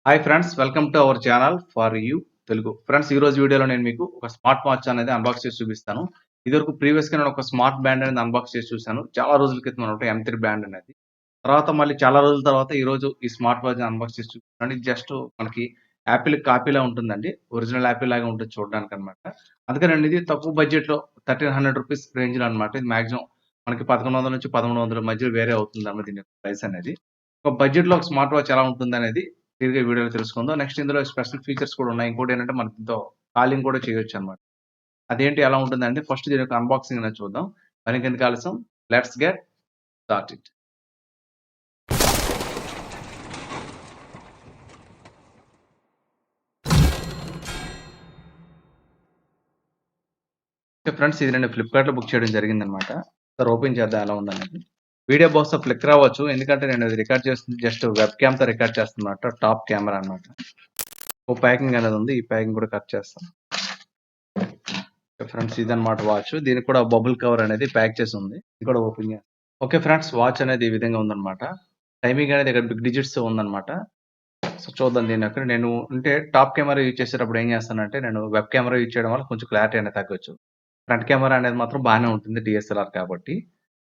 Hi friends, welcome to our channel for you Telugu. Friends, ఈ రోజు వీడియోలో నేను మీకు ఒక స్మార్ట్ వాచ్ అనేది అన్బాక్స్ చేసి చూపిస్తాను. ఇదివరకు ప్రీవియస్‌గా నేను ఒక స్మార్ట్ బ్యాండ్ అనేది అన్బాక్స్ చేసి చూసాను. చాలా రోజుల క్రితం అనమాట M3 బ్యాండ్ అనేది. తర్వాత మళ్ళీ చాలా రోజుల తర్వాత ఈరోజు ఈ స్మార్ట్ వాచ్‌ని అన్బాక్స్ చేసి చూపిస్తున్నాను. ఇది జస్ట్ మనకి యాపిల్ కాపీలా ఉంటుందండి. ఒరిజినల్ యాపిల్ లాగా ఉంటుంది చూడడానికనమాట. అందుకేనండి ఇది తక్కువ బడ్జెట్‌లో రూ. 1300 రేంజ్‌లో అనమాట. ఇది మాక్సిమం మనకి 1100-1300 మధ్యలో వేరే అవుతుందన్నమాట దీని యొక్క ప్రైస్ అనేది. ఒక బడ్జెట్‌లో ఒక స్మార్ట్ వాచ్ ఎలా ఉంటుందనేది క్లియర్‌గా ఈ వీడియోలో తెలుసుకుందాం. నెక్స్ట్ ఇందులో స్పెషల్ ఫీచర్స్ కూడా ఉన్నాయి. ఇంకోటేంటంటే మనం దీంతో కాలింగ్ కూడా చేయొచ్చనమాట. అదేంటి ఎలా ఉంటుందంటే ఫస్ట్ దీని యొక్క అన్బాక్సింగ్ అనేది చూద్దాం. మరి ఇంకెందుకు ఆలస్యం, let's get started. Okay friends, ఇది నేను ఫ్లిప్‌కార్ట్‌లో బుక్ చేయడం జరిగిందనమాట. ఒకసారి ఓపెన్ చేద్దాం ఎలా ఉందనేది. వీడియో బహుశా ఫ్లిక్కర్ అవ్వచ్చు. ఎందుకంటే నేను ఇది రికార్డ్ చేస్తుంది జస్ట్ వెబ్ క్యామ్‌తో రికార్డ్ చేస్తున్నమాట. టాప్ కెమెరా అనమాట. ఓ ప్యాకింగ్ అనేది ఉంది. ఈ ప్యాకింగ్ కూడా కట్ చేస్తాం. ఓకే ఫ్రెండ్స్, ఇదన్నమాట వాచ్. దీనికి కూడా బబుల్ కవర్ అనేది ప్యాక్ చేసి ఉంది. ఇది కూడా ఓపెన్ చేస్తాం. ఓకే ఫ్రెండ్స్, వాచ్ అనేది ఈ విధంగా ఉందన్నమాట. టైమింగ్ అనేది ఇక్కడ బిగ్ డిజిట్స్ ఉందన్నమాట. సో చూద్దాం దీన్ని అక్కడ నేను అంటే టాప్ కెమెరా యూజ్ చేసేటప్పుడు ఏం చేస్తానంటే నేను వెబ్ కెమెరా యూజ్ చేయడం వల్ల కొంచెం క్లారిటీ అనేది తగ్గొచ్చు. ఫ్రంట్ కెమెరా అనేది మాత్రం బాగానే ఉంటుంది DSLR కాబట్టి.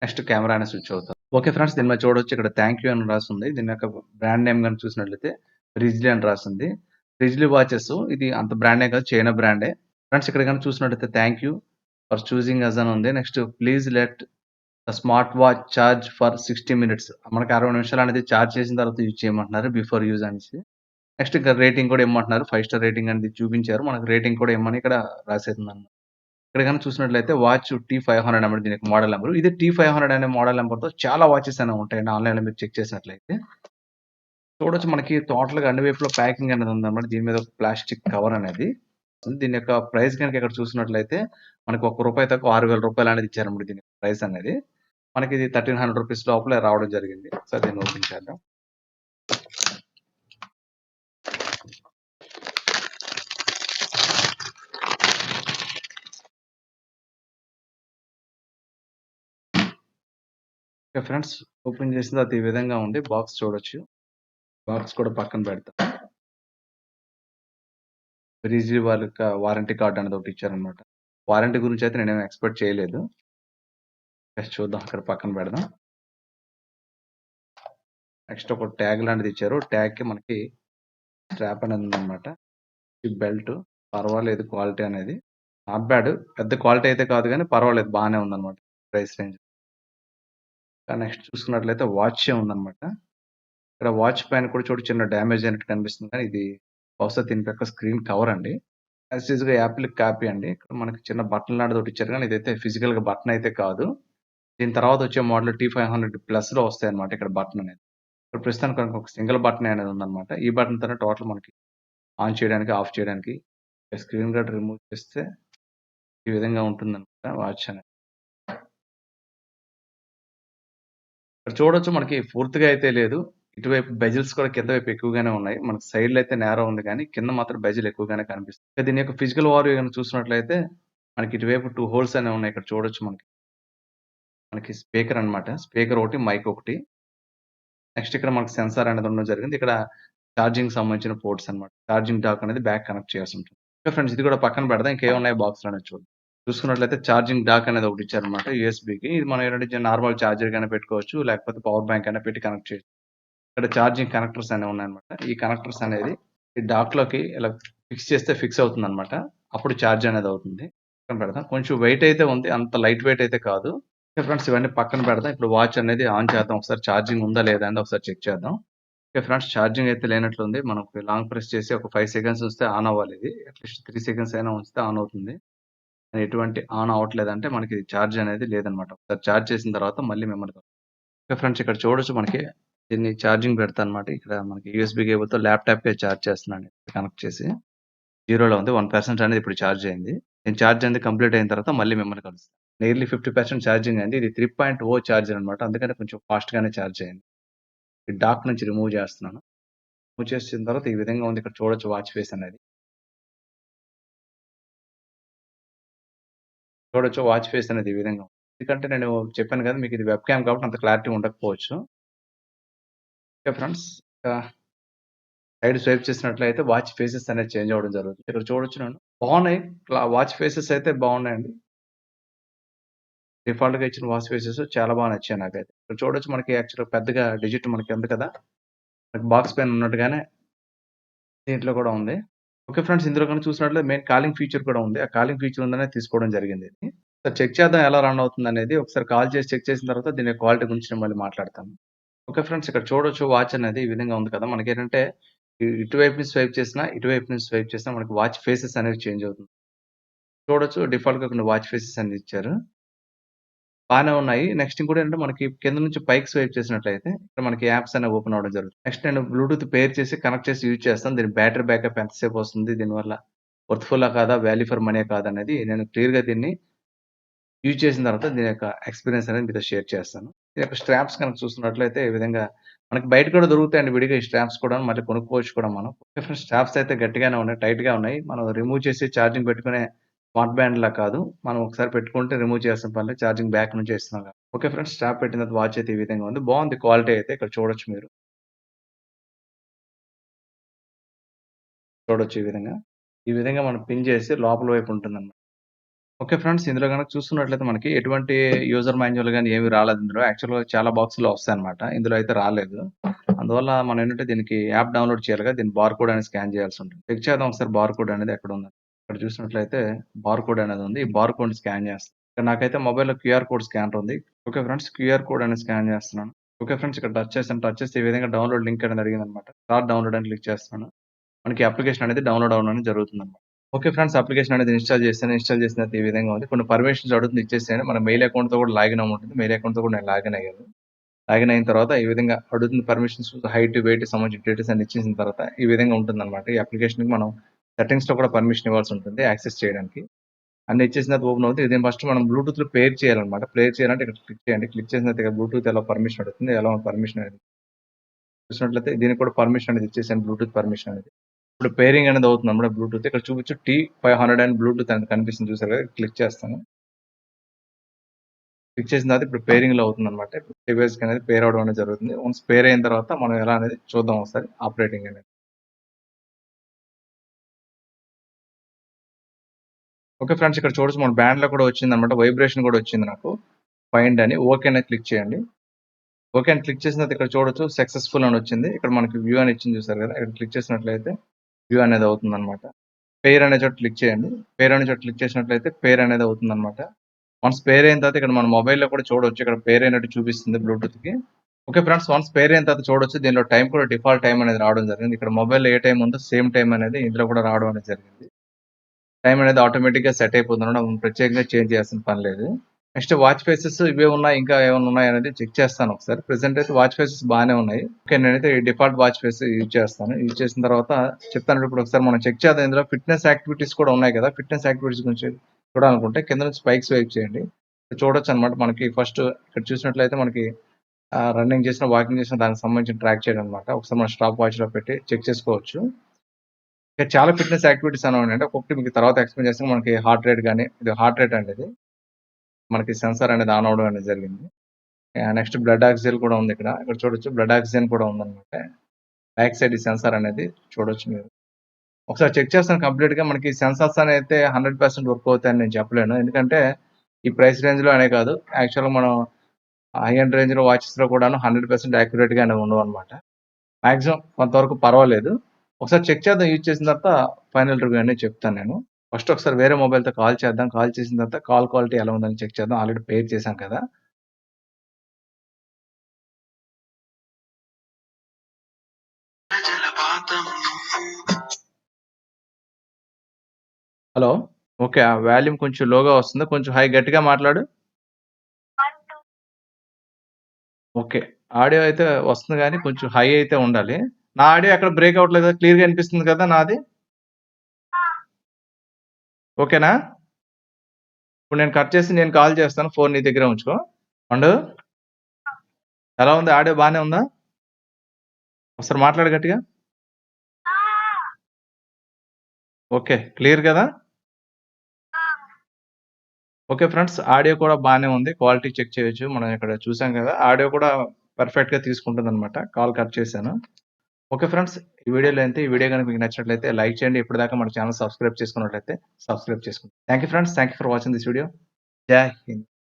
నెక్స్ట్ కెమెరా అనేది స్విచ్ అవుతాం. ఓకే ఫ్రెండ్స్, దీని మీద చూడొచ్చు ఇక్కడ థ్యాంక్ యూ అని రాసింది. దీని యొక్క బ్రాండ్ నేమ్ గాని చూసినట్లయితే రిజ్లీ అని రాసింది. రిజ్లీ వాచెస్ ఇది అంత బ్రాండ్ నేమ్ కాదు, చైనా బ్రాండే. ఫ్రెండ్స్ ఇక్కడ గాని చూసినట్లయితే thank you for choosing us అని ఉంది. Next please let the smart watch charge for 60 minutes. మనకి 60 నిమిషాలు అనేది చార్జ్ చేసిన తర్వాత యూజ్ చేయమంటున్నారు బిఫోర్ యూజ్ అనేసి. నెక్స్ట్ ఇంకా రేటింగ్ కూడా ఇమ్మంటున్నారు. 5 స్టార్ రేటింగ్ అనేది చూపించారు. మనకు రేటింగ్ కూడా ఇమ్మని ఇక్కడ రాసేతుందన్నమాట. ఇక్కడ గనుక చూసినట్లయితే వాచ్ T500 అన్నమాట దీని యొక్క మోడల్ నంబర్. ఇది T500 అనే మోడల్ నంబర్‌తో చాలా వాచెస్ అనేవి ఉంటాయండి ఆన్‌లైన్‌లో మీరు చెక్ చేసినట్లయితే. చూడొచ్చు మనకి టోటల్‌గా అన్ని వైపులా ప్యాకింగ్ అనేది ఉందన్నమాట. దీని మీద ఒక ప్లాస్టిక్ కవర్ అనేది. దీని యొక్క ప్రైస్ గనుక ఇక్కడ చూసినట్లయితే మనకు రూ. 1 తక్కువ రూ. 6000 అనేది ఇచ్చారన్నమాట దీని ప్రైస్ అనేది. మనకి ఇది రూ. 1300 లోపలే రావడం జరిగింది. ఒకసారి దీన్ని ఓపెన్ చేద్దాం. ఓకే ఫ్రెండ్స్, ఓపెన్ చేసిన తర్వాత ఈ విధంగా ఉంది. బాక్స్ చూడొచ్చు. బాక్స్ కూడా పక్కన పెడతా. రీజీ వాళ్ళ యొక్క వారంటీ కార్డ్ అనేది ఒకటి ఇచ్చారన్నమాట. వారంటీ గురించి అయితే నేనేమి ఎక్స్‌పెక్ట్ చేయలేదు. జస్ట్ చూద్దాం, అక్కడ పక్కన పెడదాం. నెక్స్ట్ ఒక ట్యాగ్ లాంటిది ఇచ్చారు. ట్యాగ్‌కి మనకి స్ట్రాప్ అనేది ఉందన్నమాట. ఈ బెల్ట్ పర్వాలేదు క్వాలిటీ అనేది. Not bad. పెద్ద క్వాలిటీ అయితే కాదు గానీ పర్వాలేదు బానే ఉందన్నమాట ప్రైస్ రేంజ్. నెక్స్ట్ చూసుకున్నట్లయితే వాచే ఉందన్నమాట. ఇక్కడ వాచ్ పైన కూడా చిన్న డ్యామేజ్ అయినట్టు కనిపిస్తుంది కానీ ఇది బహుశా దీని యొక్క స్క్రీన్ కవర్ అండి. యాజ్ యూజువల్‌గా యాపిల్ కాపీ అండి. ఇక్కడ మనకి చిన్న బటన్ లాంటిది ఒకటి ఇచ్చారు కానీ ఇదైతే ఫిజికల్‌గా బటన్ అయితే కాదు. దీని తర్వాత వచ్చే మోడల్ T500 ప్లస్‌లో వస్తాయన్నమాట ఇక్కడ బటన్ అనేది. ఇప్పుడు ప్రస్తుతానికి మనకు ఒక సింగిల్ బటనే అనేది ఉందన్నమాట. ఈ బటన్ తోనే టోటల్ మనకి ఆన్ చేయడానికి, ఆఫ్ చేయడానికి స్క్రీన్ గార్డ్ రిమూవ్ చేస్తే ఈ విధంగా ఉంటుందన్నమాట వాచ్ అనేది. ఇక్కడ చూడొచ్చు మనకి పూర్తిగా అయితే లేదు. ఇటువైపు బెజిల్స్ కూడా కింద వైపు ఎక్కువగానే ఉన్నాయి. మనకి సైడ్‌లో అయితే నేరో ఉంది కానీ కింద మాత్రం బెజిల్ ఎక్కువగానే కనిపిస్తుంది. దీని యొక్క ఫిజికల్ ఓవర్‌వ్యూ గనుక చూసినట్లయితే మనకి ఇటువైపు 2 హోల్స్ అనేవి ఉన్నాయి. ఇక్కడ చూడొచ్చు మనకి. మనకి స్పీకర్ అన్నమాట. స్పీకర్ ఒకటి, మైక్ ఒకటి. నెక్స్ట్ ఇక్కడ మనకి సెన్సార్ అనేది ఉండడం జరిగింది. ఇక్కడ ఛార్జింగ్‌కి సంబంధించిన పోర్ట్స్ అన్నమాట. ఛార్జింగ్ డాక్ అనేది బ్యాక్ కనెక్ట్ చేయాల్సి ఉంటుంది. ఓకే ఫ్రెండ్స్, ఇది కూడా పక్కన పెడదాం. ఇంకేమున్నాయి బాక్స్‌లో అనేది చూద్దాం. చూసుకున్నట్లయితే ఛార్జింగ్ డాక్ అనేది ఒకటి ఇచ్చారన్నమాట యూఎస్‌బీకి. ఇది మనం ఏంటంటే నార్మల్ ఛార్జర్ గాని పెట్టుకోవచ్చు. లేకపోతే పవర్ బ్యాంక్ అయినా పెట్టి కనెక్ట్ చేయొచ్చు. ఇక్కడ ఛార్జింగ్ కనెక్టర్స్ అనేవి ఉన్నాయన్నమాట. ఈ కనెక్టర్స్ అనేది ఈ డాక్‌లోకి ఇలా ఫిక్స్ చేస్తే ఫిక్స్ అవుతుందన్నమాట. అప్పుడు ఛార్జ్ అనేది అవుతుంది. పక్కన పెడదాం. కొంచెం వెయిట్ అయితే ఉంది. అంత లైట్ వెయిట్ అయితే కాదు. ఓకే ఫ్రెండ్స్, ఇవన్నీ పక్కన పెడదాం. ఇప్పుడు వాచ్ అనేది ఆన్ చేద్దాం. ఒకసారి ఛార్జింగ్ ఉందా లేదా అనేది ఒకసారి చెక్ చేద్దాం. ఓకే ఫ్రెండ్స్, ఛార్జింగ్ అయితే లేనట్లుంది. మనం లాంగ్ ప్రెస్ చేసి ఒక 5 సెకండ్స్ ఉంచితే ఆన్ అవ్వాలి ఇది. అట్‌లీస్ట్ 3 సెకండ్స్ అయినా ఉంచితే ఆన్ అవుతుంది. ఎటువంటి ఆన్ అవ్వట్లేదంటే మనకి ఛార్జ్ అనేది లేదన్నమాట. ఒకసారి ఛార్జ్ చేసిన తర్వాత మళ్ళీ మిమ్మల్ని ఓకే ఫ్రెండ్స్, ఇక్కడ చూడొచ్చు మనకి దీన్ని ఛార్జింగ్ పెడతానన్నమాట. ఇక్కడ మనకి యూఎస్‌బీ కేబుల్‌తో ల్యాప్‌టాప్‌కే ఛార్జ్ చేస్తున్నాను కనెక్ట్ చేసి. జీరోలో ఉంది. 1% అనేది ఇప్పుడు ఛార్జ్ అయింది. నేను ఛార్జ్ అనేది కంప్లీట్ అయిన తర్వాత మళ్ళీ మిమ్మల్ని కలుస్తాను. నియర్లీ 50% ఛార్జింగ్ అయింది. ఇది 3.0 ఛార్జర్ అన్నమాట. అందుకని కొంచెం ఫాస్ట్‌గానే ఛార్జ్ అయింది. ఈ డాక్ నుంచి రిమూవ్ చేస్తున్నాను. రిమూవ్ చేసిన తర్వాత ఈ విధంగా ఉంది. ఇక్కడ చూడొచ్చు వాచ్ ఫేస్ అనేది. చూడొచ్చు వాచ్ ఫేస్ అనేది ఈ విధంగా ఉంది. ఎందుకంటే నేను చెప్పాను కదా మీకు ఇది వెబ్ క్యామ్ కాబట్టి అంత క్లారిటీ ఉండకపోవచ్చు. Okay friends. సైడ్ స్వైప్ చేసినట్లయితే వాచ్ ఫేసెస్ అనేది చేంజ్ అవ్వడం జరుగుతుంది. ఇక్కడ చూడొచ్చు నేను. బావున్నాయి. వాచ్ ఫేసెస్ అయితే బావున్నాయండి. డిఫాల్ట్‌గా ఇచ్చిన వాచ్ ఫేసెస్ చాలా బాగా నచ్చాయి నాకైతే. ఇక్కడ చూడొచ్చు మనకి యాక్చువల్‌గా పెద్దగా డిజిట్ మనకి ఉంది కదా! మనకి బాక్స్ పెన్ ఉన్నట్టుగానే దీంట్లో కూడా ఉంది. Okay friends. ఇందులో గనుక చూసినట్లయితే మెయిన్ కాలింగ్ ఫీచర్ కూడా ఉంది. ఆ కాలింగ్ ఫీచర్ ఉందనే తీసుకోవడం జరిగింది ఇది. సో, చెక్ చేద్దాం ఎలా రన్ అవుతుందనేది. ఒకసారి కాల్ చేసి చెక్ చేసిన తర్వాత దీని క్వాలిటీ గురించి నేను మళ్ళీ మాట్లాడతాను. Okay friends. ఇక్కడ చూడొచ్చు వాచ్ అనేది ఈ విధంగా ఉంది కదా! మనకేంటంటే ఇటువైపు నుంచి స్వైప్ చేసినా, ఇటువైపు నుంచి స్వైప్ చేసినా మనకి వాచ్ ఫేసెస్ అనేవి చేంజ్ అవుతుంది. చూడొచ్చు డిఫాల్ట్‌గా కొన్ని వాచ్ ఫేసెస్ అనేది ఇచ్చారు. బానే ఉన్నాయి. నెక్స్ట్ ఇంకోటేంటంటే మనకి కింద నుంచి పైకి స్వైప్ చేసినట్లయితే ఇక్కడ మనకి యాప్స్ అనేవి ఓపెన్ అవ్వడం జరుగుతుంది. నెక్స్ట్ నేను బ్లూటూత్ పేర్ చేసి కనెక్ట్ చేసి యూజ్ చేస్తాను. దీని బ్యాటరీ బ్యాకప్ ఎంతసేపు వస్తుంది? దీనివల్ల వర్త్‌ఫుల్లా కాదా? వాల్యూ ఫర్ మనీ కాదా? అనేది నేను క్లియర్‌గా దీన్ని యూజ్ చేసిన తర్వాత దీని యొక్క ఎక్స్‌పీరియన్స్ అనేది మీతో షేర్ చేస్తాను. ఈ యొక్క స్ట్రాప్స్ కనుక చూస్తున్నట్లయితే ఈ విధంగా మనకి బయట కూడా దొరుకుతాయండి విడిగా ఈ స్ట్రాప్స్ కూడా. మళ్ళీ కొనుక్కోవచ్చు కూడా మనం. డిఫరెంట్ స్ట్రాప్స్ అయితే గట్టిగానే ఉన్నాయి. టైట్‌గా ఉన్నాయి. మనం రిమూవ్ చేసి ఛార్జింగ్ పెట్టుకునే స్మార్ట్ బ్యాండ్‌లా కాదు. మనం ఒకసారి పెట్టుకుంటే రిమూవ్ చేయాల్సిన పని లేదు. ఛార్జింగ్ బ్యాక్ నుంచే ఇస్తున్నాం కాబట్టి. Okay friends. స్ట్రాప్ పెట్టిన తర్వాత వాచ్ అయితే ఈ విధంగా ఉంది. బావుంది క్వాలిటీ అయితే. ఇక్కడ చూడొచ్చు మీరు. చూడొచ్చు ఈ విధంగా. ఈ విధంగా మనం పిన్ చేసి లోపల వైపు ఉంటుందన్నమాట. Okay friends. ఇందులో గనక చూస్తున్నట్లయితే మనకి ఎటువంటి యూజర్ మాన్యువల్ గాని ఏమి రాలేదు ఇందులో. యాక్చువల్‌గా చాలా బాక్స్‌లో వస్తాయన్నమాట. ఇందులో అయితే రాలేదు. అందువల్ల మనం ఏంటంటే దీనికి యాప్ డౌన్‌లోడ్ చేయాలిగా దీని బార్‌కోడ్ అనేది స్కాన్ చేయాల్సి ఉంటుంది. చెక్ చేద్దాం ఒకసారి బార్‌కోడ్ అనేది ఎక్కడుందని. ఇక్కడ చూసినట్లయితే బార్‌కోడ్ అనేది ఉంది. ఈ బార్‌కోడ్‌ని స్కాన్ చేస్తా. ఇక్కడ నాకైతే మొబైల్‌లో క్యూఆర్ కోడ్ స్కానర్ ఉంది. Okay friends. క్యూఆర్ కోడ్ అనేది స్కాన్ చేస్తున్నాను. Okay friends. ఇక్కడ టచ్ చేశాను. టచ్ చేస్తే ఈ విధంగా డౌన్‌లోడ్ లింక్ అనేది అడిగిందన్నమాట. స్టార్ట్ డౌన్‌లోడ్ అని క్లిక్ చేస్తున్నాను. మనకి అప్లికేషన్ అనేది డౌన్‌లోడ్ అవ్వడం అనేది జరుగుతుందన్నమాట. Okay friends. అప్లికేషన్ అనేది ఇన్‌స్టాల్ చేశాను. ఇన్‌స్టాల్ చేసిన తర్వాత ఈ విధంగా ఉంది. కొన్ని పర్మిషన్స్ అడుగుతుంది ఇచ్చేసేయండి. మన మెయిల్ అకౌంట్‌తో కూడా లాగిన్ అవ్వమంటుంది. మెయిల్ అకౌంట్‌తో కూడా నేను లాగిన్ అయ్యాను. లాగిన్ అయిన తర్వాత ఈ విధంగా అడుగుతుంది పర్మిషన్స్ హైట్, వెయిట్ సంబంధించిన డీటెయిల్స్ అన్ని ఇచ్చేసిన తర్వాత ఈ విధంగా ఉంటుందన్నమాట. ఈ అప్లికేషన్‌కి మనం సెట్టింగ్స్‌లో కూడా పర్మిషన్ ఇవ్వాల్సి ఉంటుంది యాక్సెస్ చేయడానికి. అన్ని ఇచ్చేసిన తర్వాత ఓపెన్ అవుతుంది. ఇది ఫస్ట్ మనం బ్లూటూత్‌లో పేర్ చేయాలన్నమాట. పేర్ చేయాలంటే ఇక్కడ క్లిక్ చేయండి. క్లిక్ చేసిన తర్వాత ఇక్కడ బ్లూటూత్ ఎలా పర్మిషన్ అడుగుతుంది. ఎలా పర్మిషన్ అనేది చూసినట్లయితే దీనికి కూడా పర్మిషన్ అనేది ఇచ్చేసాను. బ్లూటూత్ పర్మిషన్ అనేది. ఇప్పుడు పేరింగ్ అనేది అవుతుందన్నమాట బ్లూటూత్. ఇక్కడ చూపించు T500 అని బ్లూటూత్ అనేది కనిపిస్తుంది చూసారు కదా! క్లిక్ చేస్తాను. క్లిక్ చేసిన తర్వాత ఇప్పుడు పేరింగ్‌లో అవుతుందన్నమాట. ఇప్పుడు డివైస్‌కి అనేది పేర్ అవ్వడం అనేది జరుగుతుంది. వన్స్ పేర్ అయిన తర్వాత మనం ఎలా అనేది చూద్దాం ఒకసారి ఆపరేటింగ్ అనేది. Okay friends. ఇక్కడ చూడొచ్చు మన బ్యాండ్‌లో కూడా వచ్చిందన్నమాట. వైబ్రేషన్ కూడా వచ్చింది నాకు. ఫైండ్ అని ఓకే అనేది క్లిక్ చేయండి. ఓకే అని క్లిక్ చేసిన తర్వాత ఇక్కడ చూడొచ్చు సక్సెస్‌ఫుల్ అని వచ్చింది. ఇక్కడ మనకి వ్యూ అని ఇచ్చింది చూసారు కదా! ఇక్కడ క్లిక్ చేసినట్లయితే వ్యూ అనేది అవుతుందన్నమాట. పేర్ అనే చోట క్లిక్ చేయండి. పేర్ అనే చోట క్లిక్ చేసినట్లయితే పేర్ అనేది అవుతుందన్నమాట. వన్స్ పేర్ అయిన తర్వాత ఇక్కడ మన మొబైల్‌లో కూడా చూడొచ్చు. ఇక్కడ పేర్ అయినట్టు చూపిస్తుంది బ్లూటూత్‌కి. Okay friends. వన్స్ పేర్ అయిన తర్వాత చూడొచ్చు. దీనిలో టైం కూడా డిఫాల్ట్ టైం అనేది రావడం జరిగింది. ఇక్కడ మొబైల్‌లో ఏ టైం ఉందో సేమ్ టైం అనేది ఇందులో కూడా రావడం అనేది జరిగింది. టైం అనేది ఆటోమేటిక్‌గా సెట్ అయిపోతుందన్నమాట. మనం ప్రత్యేకంగా చేంజ్ చేయాల్సిన పని లేదు. నెక్స్ట్ వాచ్ ఫేసెస్ ఇవే ఉన్నాయి. ఇంకా ఏమన్నా ఉన్నాయనేది చెక్ చేస్తాను ఒకసారి. ప్రెజెంట్ అయితే వాచ్ ఫేసెస్ బానే ఉన్నాయి. ఓకే. నేనైతే ఈ డిఫాల్ట్ వాచ్ ఫేస్ యూజ్ చేస్తాను. యూజ్ చేసిన తర్వాత చెప్తాను ఇప్పుడు ఒకసారి మనం చెక్ చేద్దాం. ఇందులో ఫిట్‌నెస్ యాక్టివిటీస్ కూడా ఉన్నాయి కదా! ఫిట్‌నెస్ యాక్టివిటీస్ గురించి చూడాలనుకుంటే కింద నుంచి పైకి స్వైప్ చేయండి. చూడొచ్చనమాట. మనకి ఫస్ట్ ఇక్కడ చూసినట్లయితే మనకి రన్నింగ్ చేసిన, వాకింగ్ చేసిన దానికి సంబంధించిన ట్రాక్ చేయడం అనమాట. ఒకసారి మనం స్టాప్ వాచ్‌లో పెట్టి చెక్ చేసుకోవచ్చు. ఇక చాలా ఫిట్‌నెస్ యాక్టివిటీస్ అనేవి ఉన్నాయండి. ఒక్కొక్కటి మీకు తర్వాత ఎక్స్‌ప్లెయిన్ చేస్తాను. మనకి హార్ట్ రేట్ గాని, ఇది హార్ట్ రేట్ అండి ఇది. మనకి సెన్సార్ అనేది ఆన్ అవ్వడం అనేది జరిగింది. నెక్స్ట్ బ్లడ్ ఆక్సిజన్ కూడా ఉంది ఇక్కడ. ఇక్కడ చూడొచ్చు బ్లడ్ ఆక్సిజన్ కూడా ఉందన్నమాట. బ్యాక్ సైడ్ ఈ సెన్సార్ అనేది చూడొచ్చు మీరు. ఒకసారి చెక్ చేస్తాను కంప్లీట్‌గా. మనకి సెన్సార్స్ అనైతే 100% వర్క్ అవుతాయని నేను చెప్పలేను. ఎందుకంటే ఈ ప్రైస్ రేంజ్‌లో అనే కాదు. యాక్చువల్‌గా మనం హై ఎండ్ రేంజ్‌లో వాచెస్‌లో కూడాను 100% యాక్యురేట్‌గానే ఉండవన్నమాట. మాక్సిమం కొంతవరకు పర్వాలేదు. ఒకసారి చెక్ చేద్దాం యూజ్ చేసిన తర్వాత ఫైనల్ రివ్యూ అనేది చెప్తాను నేను. ఫస్ట్ ఒకసారి వేరే మొబైల్‌తో కాల్ చేద్దాం. కాల్ చేసిన తర్వాత కాల్ క్వాలిటీ ఎలా ఉందని చెక్ చేద్దాం. ఆల్రెడీ పెయిర్ చేశాం కదా! హలో! ఓకే. ఆ వాల్యూమ్ కొంచెం లోగా వస్తుంది. కొంచెం గట్టిగా మాట్లాడు. ఓకే. ఆడియో అయితే వస్తుంది గానీ కొంచెం హై అయితే ఉండాలి. నా ఆడియో ఎక్కడ బ్రేక్ అవ్వట్లేదు కదా! క్లియర్‌గా ఇనిపిస్తుంది కదా నాది? ఓకేనా? ఇప్పుడు నేను కట్ చేసి నేను కాల్ చేస్తాను. ఫోన్ నీ దగ్గరే ఉంచుకో. పండు ఎలా ఉంది? ఆడియో బానే ఉందా? ఒకసారి మాట్లాడు గట్టిగా. ఓకే. క్లియర్ గదా? Okay friends. ఆడియో కూడా బానే ఉంది. క్వాలిటీ చెక్ చేయొచ్చు. మనం ఇక్కడ చూసాం కదా! ఆడియో కూడా పర్ఫెక్ట్‌గా తీసుకుంటుందనమాట. కాల్ కట్ చేశాను. Okay friends. ఈ వీడియో గనుక మీకు నచ్చినట్లయితే లైక్ చేయండి. ఇప్పటిదాకా మన ఛానెల్ సబ్స్క్రైబ్ చేసుకున్నట్లయితే సబ్స్క్రైబ్ చేసుకోండి. Thank you friends. Thank you for watching this video. జై హింద్.